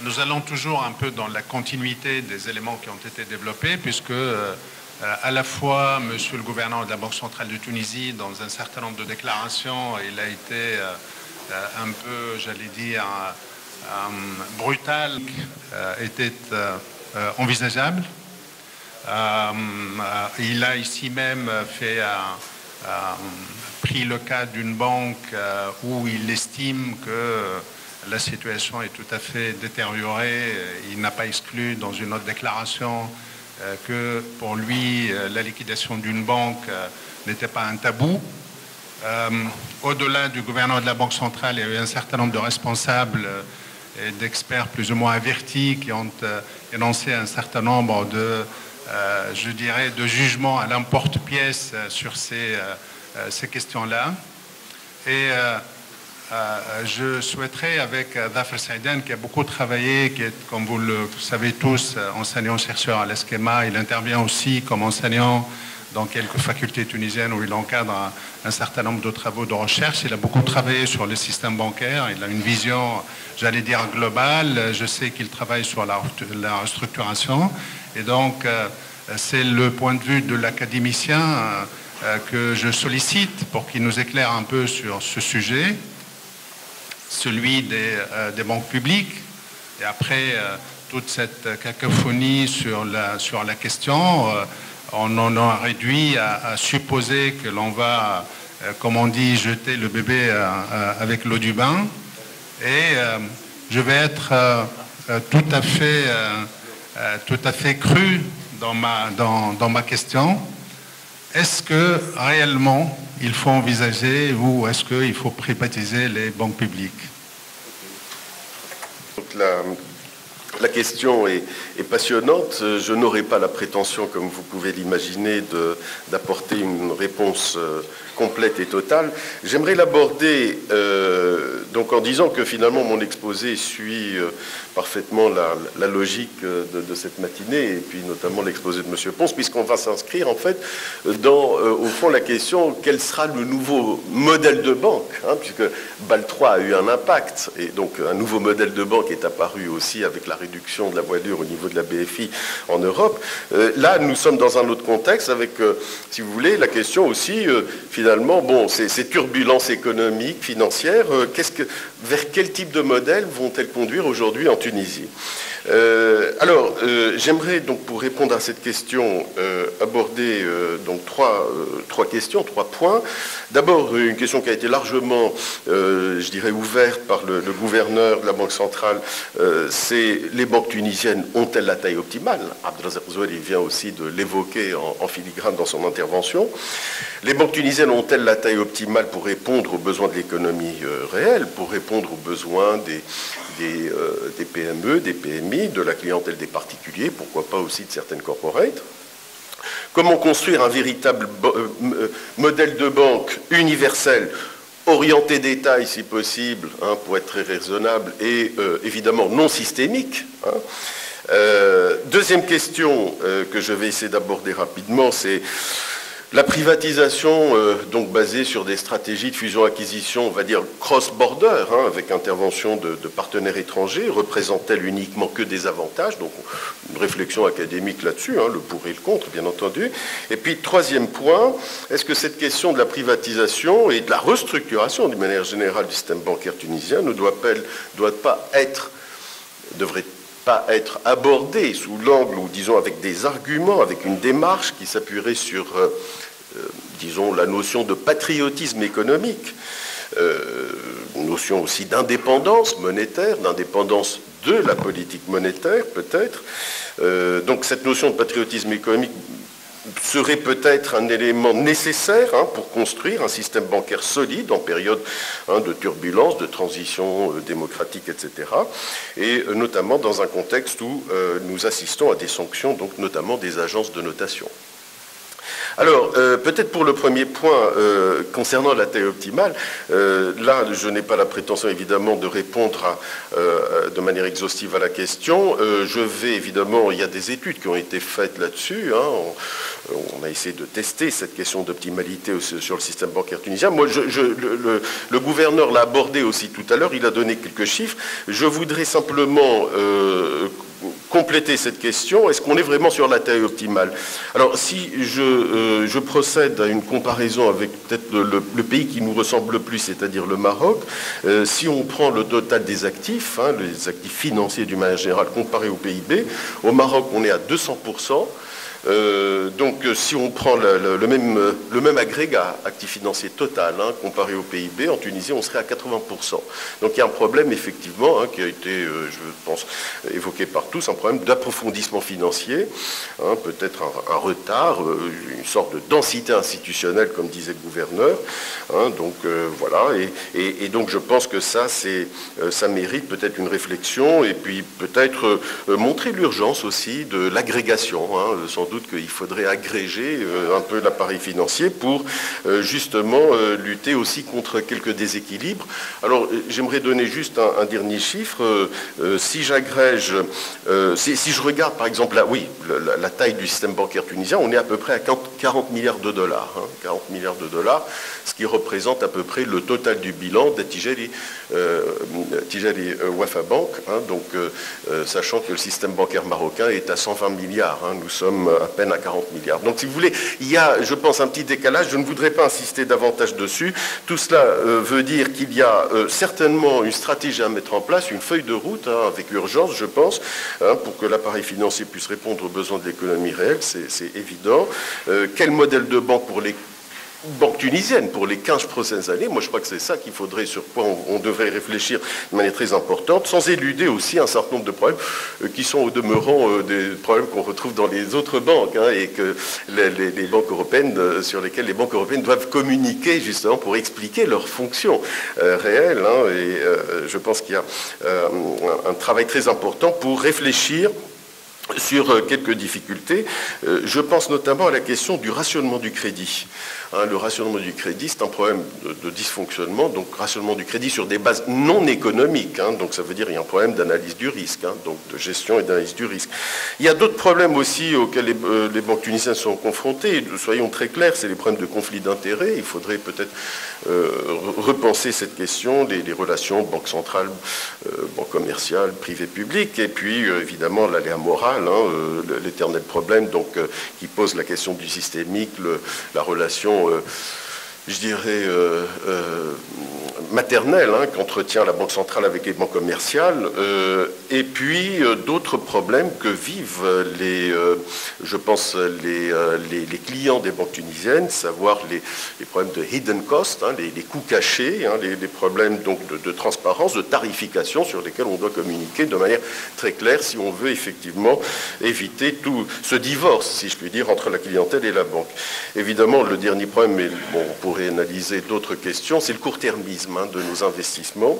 nous allons toujours un peu dans la continuité des éléments qui ont été développés, puisque à la fois, monsieur le gouverneur de la Banque centrale de Tunisie, dans un certain nombre de déclarations, il a été un peu, j'allais dire, brutal, était envisageable. Il a ici même pris le cas d'une banque où il estime que la situation est tout à fait détériorée. Il n'a pas exclu dans une autre déclaration que pour lui, la liquidation d'une banque n'était pas un tabou. Au-delà du gouverneur de la Banque centrale, il y a eu un certain nombre de responsables et d'experts plus ou moins avertis qui ont énoncé un certain nombre de, je dirais, de jugements à l'emporte-pièce sur ces questions-là. Et je souhaiterais, avec Dhafer Saïdan, qui a beaucoup travaillé, qui est, comme vous le savez tous, enseignant-chercheur à l'ESCEMA, il intervient aussi comme enseignant dans quelques facultés tunisiennes où il encadre un certain nombre de travaux de recherche. Il a beaucoup travaillé sur le système bancaire, il a une vision, j'allais dire, globale. Je sais qu'il travaille sur la restructuration. Et donc, c'est le point de vue de l'académicien que je sollicite pour qu'il nous éclaire un peu sur ce sujet, celui des banques publiques, et après toute cette cacophonie sur la question, on en a réduit à supposer que l'on va, comme on dit, jeter le bébé avec l'eau du bain. Et je vais être tout à fait cru dans ma question. Est-ce que réellement il faut envisager ou est-ce qu'il faut privatiser les banques publiques? Donc la question est passionnante. Je n'aurai pas la prétention, comme vous pouvez l'imaginer, d'apporter une réponse complète et totale. J'aimerais l'aborder donc en disant que finalement mon exposé suit parfaitement la logique de cette matinée, et puis notamment l'exposé de M. Pons, puisqu'on va s'inscrire en fait dans, au fond, la question quel sera le nouveau modèle de banque, hein, puisque BAL 3 a eu un impact, et donc un nouveau modèle de banque est apparu aussi avec la réduction de la voilure au niveau de la BFI en Europe. Là, nous sommes dans un autre contexte avec, si vous voulez, la question aussi, finalement, bon, ces turbulences économiques, financières, vers quel type de modèle vont-elles conduire aujourd'hui en Tunisie? Alors, j'aimerais donc, pour répondre à cette question, aborder donc trois questions, 3 points. D'abord, une question qui a été largement, je dirais, ouverte par le gouverneur de la Banque centrale, c'est les banques tunisiennes ont-elles la taille optimale? Abdelrazak Zouhari vient aussi de l'évoquer en filigrane dans son intervention. Les banques tunisiennes ont-elles la taille optimale pour répondre aux besoins de l'économie réelle, pour répondre aux besoins des PME, des PMI, de la clientèle des particuliers, pourquoi pas aussi de certaines corporates? Comment construire un véritable modèle de banque universel, orienté détail si possible, hein, pour être très raisonnable, et évidemment non systémique, hein. Deuxième question que je vais essayer d'aborder rapidement, c'est la privatisation, donc basée sur des stratégies de fusion-acquisition, on va dire cross-border, hein, avec intervention de partenaires étrangers, représente-t-elle uniquement que des avantages? Donc une réflexion académique là-dessus, hein, le pour et le contre, bien entendu. Et puis, troisième point, est-ce que cette question de la privatisation et de la restructuration, d'une manière générale, du système bancaire tunisien devrait pas être abordée sous l'angle, ou disons avec des arguments, avec une démarche qui s'appuierait sur, disons, la notion de patriotisme économique, notion aussi d'indépendance monétaire, d'indépendance de la politique monétaire, peut-être. Donc cette notion de patriotisme économique serait peut-être un élément nécessaire, hein, pour construire un système bancaire solide en période, hein, de turbulence, de transition démocratique, etc. Et notamment dans un contexte où nous assistons à des sanctions, donc notamment des agences de notation. Alors, peut-être pour le premier point, concernant la taille optimale, là, je n'ai pas la prétention, évidemment, de répondre de manière exhaustive à la question. Je vais, évidemment, il y a des études qui ont été faites là-dessus. Hein. On a essayé de tester cette question d'optimalité sur le système bancaire tunisien. Moi, le gouverneur l'a abordé aussi tout à l'heure, il a donné quelques chiffres. Je voudrais simplement compléter cette question. Est-ce qu'on est vraiment sur la taille optimale? Alors, si je procède à une comparaison avec peut-être le pays qui nous ressemble le plus, c'est-à-dire le Maroc, si on prend le total des actifs, hein, les actifs financiers d'une manière générale comparé au PIB, au Maroc, on est à 200%. Donc si on prend le même agrégat actif financier total hein, comparé au PIB, en Tunisie on serait à 80%. Donc il y a un problème effectivement hein, qui a été, je pense, évoqué par tous, un problème d'approfondissement financier, hein, peut-être un retard, une sorte de densité institutionnelle comme disait le gouverneur. Hein, donc voilà, et donc je pense que ça mérite peut-être une réflexion et puis peut-être montrer l'urgence aussi de l'agrégation, hein, sans doute qu'il faudrait agréger un peu l'appareil financier pour justement lutter aussi contre quelques déséquilibres. Alors j'aimerais donner juste un dernier chiffre. Si j'agrège, si je regarde par exemple la taille du système bancaire tunisien, on est à peu près à 40 milliards de dollars. Hein, 40 milliards de dollars, ce qui représente à peu près le total du bilan de Tijari Wafa Bank. Hein, donc sachant que le système bancaire marocain est à 120 milliards. Hein, nous sommes à peine à 40 milliards. Donc, si vous voulez, il y a, je pense, un petit décalage. Je ne voudrais pas insister davantage dessus. Tout cela veut dire qu'il y a certainement une stratégie à mettre en place, une feuille de route, hein, avec urgence, je pense, hein, pour que l'appareil financier puisse répondre aux besoins de l'économie réelle, c'est évident. Quel modèle de banque pour les banque tunisienne pour les 15 prochaines années? Moi, je crois que c'est ça qu'il faudrait, sur quoi on devrait réfléchir de manière très importante, sans éluder aussi un certain nombre de problèmes qui sont au demeurant des problèmes qu'on retrouve dans les autres banques hein, et que les banques européennes, sur lesquelles les banques européennes doivent communiquer justement pour expliquer leurs fonctions réelles. Hein, et je pense qu'il y a un travail très important pour réfléchir sur quelques difficultés. Je pense notamment à la question du rationnement du crédit. Hein, le rationnement du crédit, c'est un problème de dysfonctionnement, donc rationnement du crédit sur des bases non économiques. Hein, donc ça veut dire qu'il y a un problème d'analyse du risque, hein, donc de gestion et d'analyse du risque. Il y a d'autres problèmes aussi auxquels les banques tunisiennes sont confrontées. Soyons très clairs, c'est les problèmes de conflit d'intérêts. Il faudrait peut-être repenser cette question, les relations banque centrale, banque commerciale, privé-public, et puis évidemment l'aléa moral, hein, l'éternel problème donc, qui pose la question du systémique, la relation je dirais, maternelle hein, qu'entretient la Banque centrale avec les banques commerciales, et puis d'autres problèmes que vivent je pense, les clients des banques tunisiennes, savoir les problèmes de hidden cost, hein, les coûts cachés, hein, les problèmes donc, de transparence, de tarification sur lesquels on doit communiquer de manière très claire si on veut effectivement éviter tout ce divorce, si je puis dire, entre la clientèle et la banque. Évidemment, le dernier problème, mais bon, on pourrait analyser d'autres questions, c'est le court-termisme hein, de nos investissements.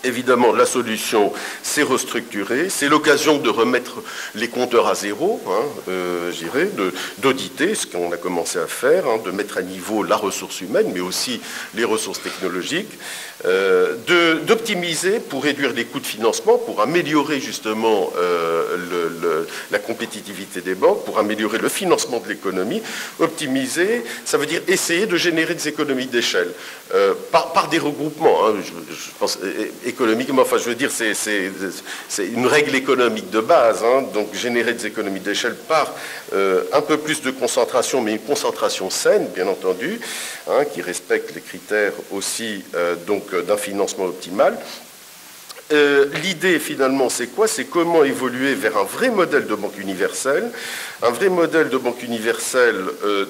Évidemment, la solution, c'est restructurer, c'est l'occasion de remettre les compteurs à zéro, hein, je dirais, d'auditer ce qu'on a commencé à faire, hein, de mettre à niveau la ressource humaine, mais aussi les ressources technologiques, d'optimiser pour réduire les coûts de financement, pour améliorer justement la compétitivité des banques, pour améliorer le financement de l'économie. Optimiser, ça veut dire essayer de générer des économies d'échelle par des regroupements. Hein, je pense économiquement, enfin je veux dire, c'est une règle économique de base, hein, donc générer des économies d'échelle par un peu plus de concentration, mais une concentration saine, bien entendu, hein, qui respecte les critères aussi donc d'un financement optimal. L'idée finalement c'est quoi? C'est comment évoluer vers un vrai modèle de banque universelle,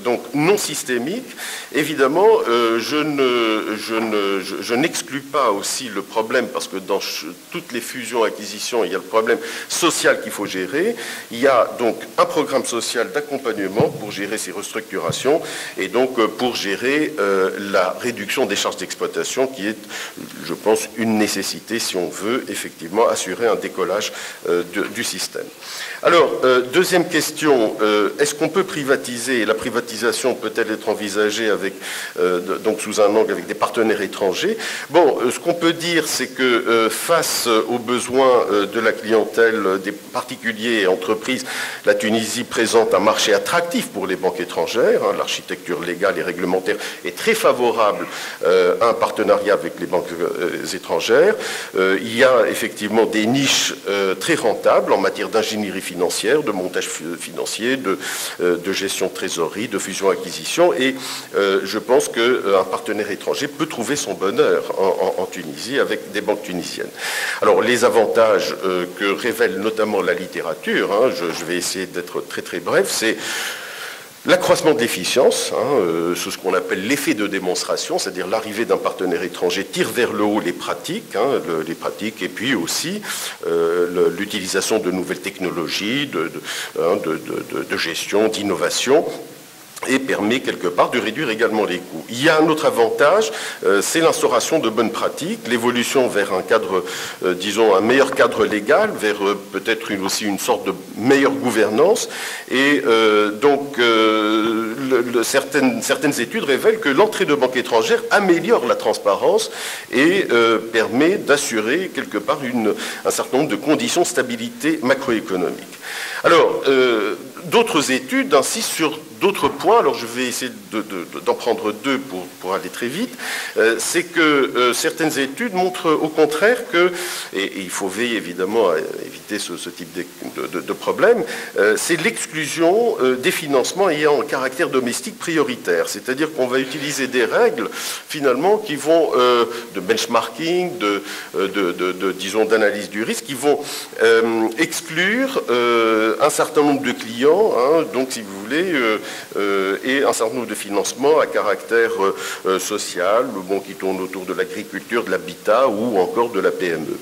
donc non systémique. Évidemment, je n'exclus pas aussi le problème, parce que dans toutes les fusions-acquisitions, il y a le problème social qu'il faut gérer. Il y a donc un programme social d'accompagnement pour gérer ces restructurations et donc pour gérer la réduction des charges d'exploitation qui est, je pense, une nécessité si on veut veut effectivement assurer un décollage du système. Alors, deuxième question, est-ce qu'on peut privatiser, et la privatisation peut-elle être envisagée avec, donc sous un angle avec des partenaires étrangers? Bon, ce qu'on peut dire, c'est que face aux besoins de la clientèle, des particuliers et entreprises, la Tunisie présente un marché attractif pour les banques étrangères. Hein, l'architecture légale et réglementaire est très favorable à un partenariat avec les banques étrangères. Il y a effectivement des niches très rentables en matière d'ingénierie financière, de montage financier, de gestion de trésorerie, de fusion-acquisition, et je pense qu'un partenaire étranger peut trouver son bonheur en Tunisie avec des banques tunisiennes. Alors les avantages que révèle notamment la littérature, hein, je vais essayer d'être très très bref, c'est l'accroissement de l'efficience, hein, c'est ce qu'on appelle l'effet de démonstration, c'est-à-dire l'arrivée d'un partenaire étranger tire vers le haut les pratiques, hein, et puis aussi l'utilisation de nouvelles technologies, de gestion, d'innovation, et permet quelque part de réduire également les coûts. Il y a un autre avantage, c'est l'instauration de bonnes pratiques, l'évolution vers un cadre, disons, un meilleur cadre légal, vers peut-être aussi une sorte de meilleure gouvernance. Et donc, certaines études révèlent que l'entrée de banques étrangères améliore la transparence et permet d'assurer quelque part un certain nombre de conditions de stabilité macroéconomique. Alors, d'autres études insistent sur d'autres points, alors je vais essayer d'en prendre deux pour aller très vite, c'est que certaines études montrent au contraire que, et il faut veiller évidemment à éviter ce type de problème, c'est l'exclusion des financements ayant un caractère domestique prioritaire, c'est-à-dire qu'on va utiliser des règles finalement qui vont de benchmarking, disons d'analyse du risque, qui vont exclure un certain nombre de clients, hein, donc si vous voulez, et un certain nombre de financements à caractère social, bon, qui tournent autour de l'agriculture, de l'habitat ou encore de la PME.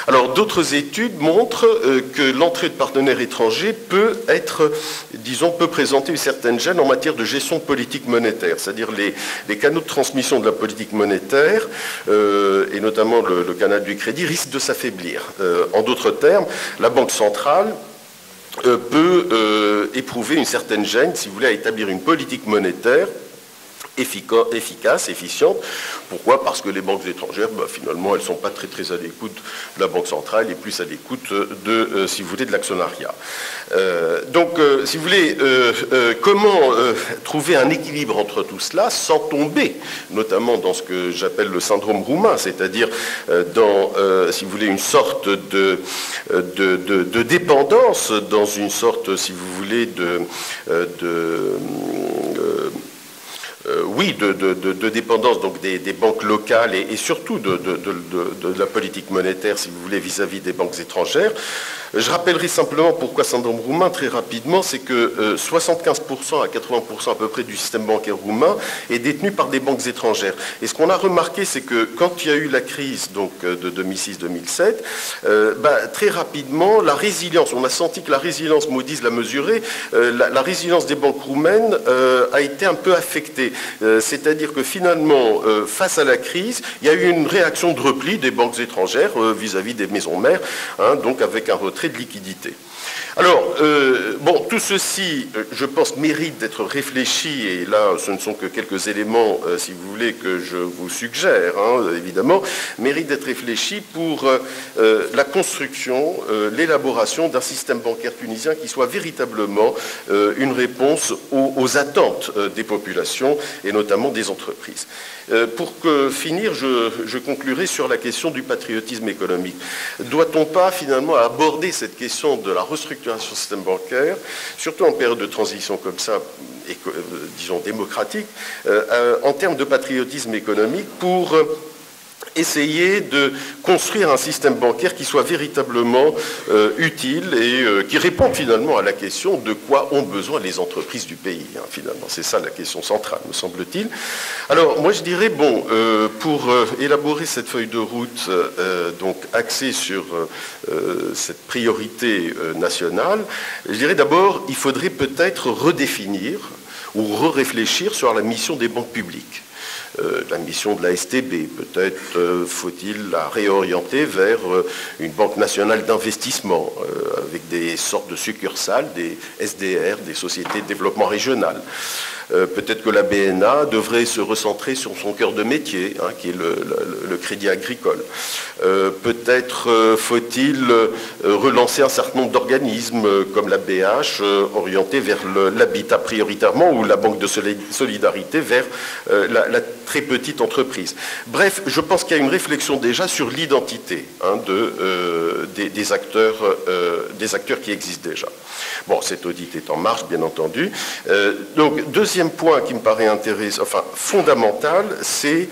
Alors d'autres études montrent que l'entrée de partenaires étrangers peut être, disons, peut présenter une certaine gêne en matière de gestion de politique monétaire, c'est-à-dire les canaux de transmission de la politique monétaire, et notamment le canal du crédit, risquent de s'affaiblir. En d'autres termes, la Banque centrale peut éprouver une certaine gêne, si vous voulez, à établir une politique monétaire efficace, efficiente. Pourquoi? Parce que les banques étrangères, finalement, elles ne sont pas très très à l'écoute de la Banque centrale et plus à l'écoute si vous voulez, de l'actionnariat. Donc, si vous voulez, comment trouver un équilibre entre tout cela sans tomber, notamment dans ce que j'appelle le syndrome roumain, c'est-à-dire dans, si vous voulez, une sorte de dépendance, dans une sorte, si vous voulez, de dépendance donc des banques locales et surtout de la politique monétaire, si vous voulez, vis-à-vis des banques étrangères. Je rappellerai simplement pourquoi syndrome roumain très rapidement, c'est que 75% à 80% à peu près du système bancaire roumain est détenu par des banques étrangères. Et ce qu'on a remarqué, c'est que quand il y a eu la crise donc, de 2006-2007, très rapidement, la résilience, on a senti que la résilience, Moody's l'a mesuré, la résilience des banques roumaines a été un peu affectée. C'est-à-dire que finalement, face à la crise, il y a eu une réaction de repli des banques étrangères vis-à-vis des maisons mères, hein, donc avec un retrait de liquidité. Alors, bon, tout ceci, je pense, mérite d'être réfléchi, et là, ce ne sont que quelques éléments, si vous voulez, que je vous suggère, hein, évidemment, mérite d'être réfléchi pour la construction, l'élaboration d'un système bancaire tunisien qui soit véritablement une réponse aux attentes des populations et notamment des entreprises. Pour finir, je conclurai sur la question du patriotisme économique. Doit-on pas finalement aborder cette question de la restructuration du système bancaire, surtout en période de transition comme ça, disons démocratique, en termes de patriotisme économique pour essayer de construire un système bancaire qui soit véritablement utile et qui réponde finalement à la question de quoi ont besoin les entreprises du pays. Hein, finalement, c'est ça la question centrale, me semble-t-il. Alors, moi, je dirais, bon, pour élaborer cette feuille de route, donc axée sur cette priorité nationale, je dirais d'abord, il faudrait peut-être redéfinir ou réfléchir sur la mission des banques publiques. la mission de la STB. Peut-être faut-il la réorienter vers une banque nationale d'investissement, avec des sortes de succursales, des SDR, des sociétés de développement régional. Peut-être que la BNA devrait se recentrer sur son cœur de métier, hein, qui est le crédit agricole. Peut-être faut-il relancer un certain nombre d'organismes comme la BH, orientés vers l'habitat prioritairement, ou la Banque de solidarité vers la très petite entreprise. Bref, je pense qu'il y a une réflexion déjà sur l'identité, hein, des acteurs qui existent déjà. Bon, cet audit est en marche, bien entendu. Donc, deuxième point qui me paraît intéressant, enfin fondamental, c'est,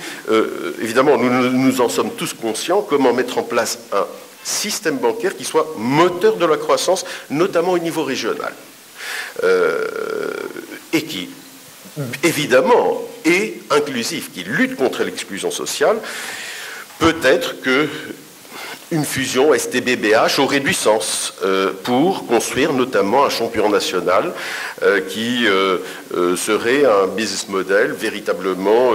évidemment, nous en sommes tous conscients, comment mettre en place un système bancaire qui soit moteur de la croissance, notamment au niveau régional. Et qui, évidemment, est inclusif, qui lutte contre l'exclusion sociale. Peut-être que une fusion STB-BH aurait du sens pour construire notamment un champion national qui serait un business model véritablement,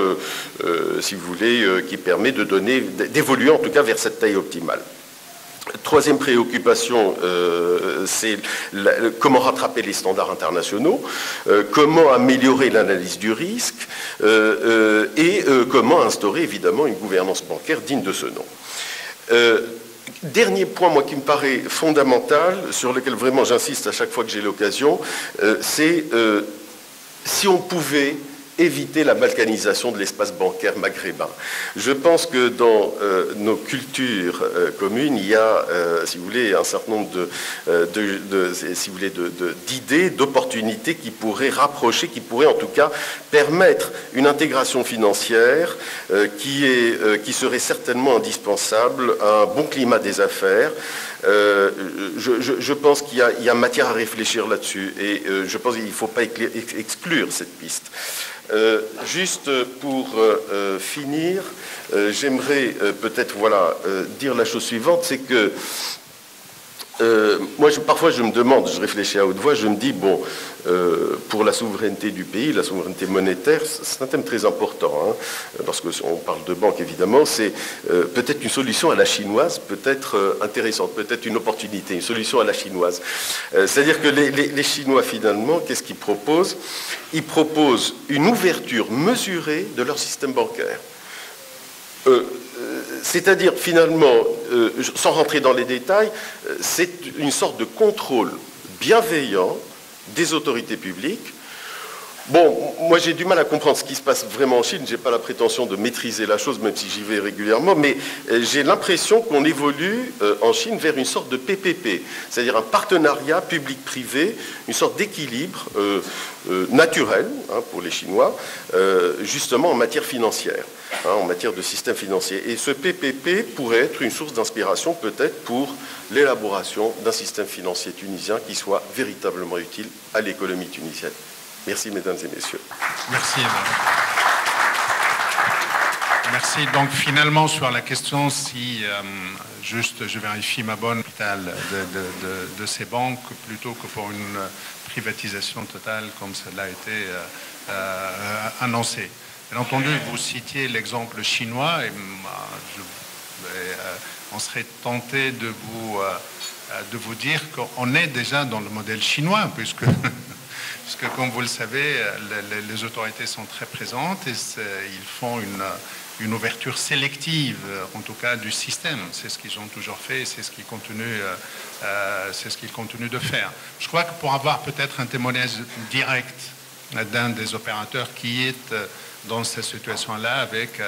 si vous voulez, qui permet d'évoluer en tout cas vers cette taille optimale. Troisième préoccupation, c'est comment rattraper les standards internationaux, comment améliorer l'analyse du risque et comment instaurer évidemment une gouvernance bancaire digne de ce nom. Dernier point, moi, qui me paraît fondamental, sur lequel vraiment j'insiste à chaque fois que j'ai l'occasion, c'est si on pouvait éviter la balkanisation de l'espace bancaire maghrébin. Je pense que dans nos cultures communes, il y a, si vous voulez, un certain nombre d'idées, d'opportunités qui pourraient rapprocher, qui pourraient en tout cas permettre une intégration financière qui serait certainement indispensable à un bon climat des affaires. Je pense qu'il y a matière à réfléchir là-dessus et je pense qu'il ne faut pas exclure cette piste. Juste pour finir, j'aimerais peut-être dire la chose suivante, c'est que moi, parfois, je me demande, je réfléchis à haute voix, je me dis, bon, pour la souveraineté du pays, la souveraineté monétaire, c'est un thème très important, hein, parce qu'on parle de banque, évidemment, c'est peut-être une solution à la chinoise, peut-être intéressante, peut-être une opportunité, une solution à la chinoise. C'est-à-dire que les Chinois, finalement, qu'est-ce qu'ils proposent? Ils proposent une ouverture mesurée de leur système bancaire. C'est-à-dire, finalement, sans rentrer dans les détails, c'est une sorte de contrôle bienveillant des autorités publiques. Bon, moi j'ai du mal à comprendre ce qui se passe vraiment en Chine, je n'ai pas la prétention de maîtriser la chose, même si j'y vais régulièrement, mais j'ai l'impression qu'on évolue en Chine vers une sorte de PPP, c'est-à-dire un partenariat public-privé, une sorte d'équilibre naturel, hein, pour les Chinois, justement en matière financière, hein, en matière de système financier. Et ce PPP pourrait être une source d'inspiration peut-être pour l'élaboration d'un système financier tunisien qui soit véritablement utile à l'économie tunisienne. Merci, mesdames et messieurs. Merci. Merci. Donc, finalement, sur la question si, juste, je vérifie ma bonne capital de ces banques, plutôt que pour une privatisation totale, comme cela a été annoncé. Bien entendu, vous citiez l'exemple chinois, et on serait tenté de vous dire qu'on est déjà dans le modèle chinois, puisque comme vous le savez, les autorités sont très présentes et ils font une ouverture sélective, en tout cas, du système. C'est ce qu'ils ont toujours fait et c'est ce qu'ils continuent de faire. Je crois que pour avoir peut-être un témoignage direct d'un des opérateurs qui est dans cette situation-là avec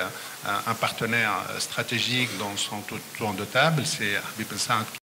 un partenaire stratégique dans son tour de table, c'est Habib El Saad.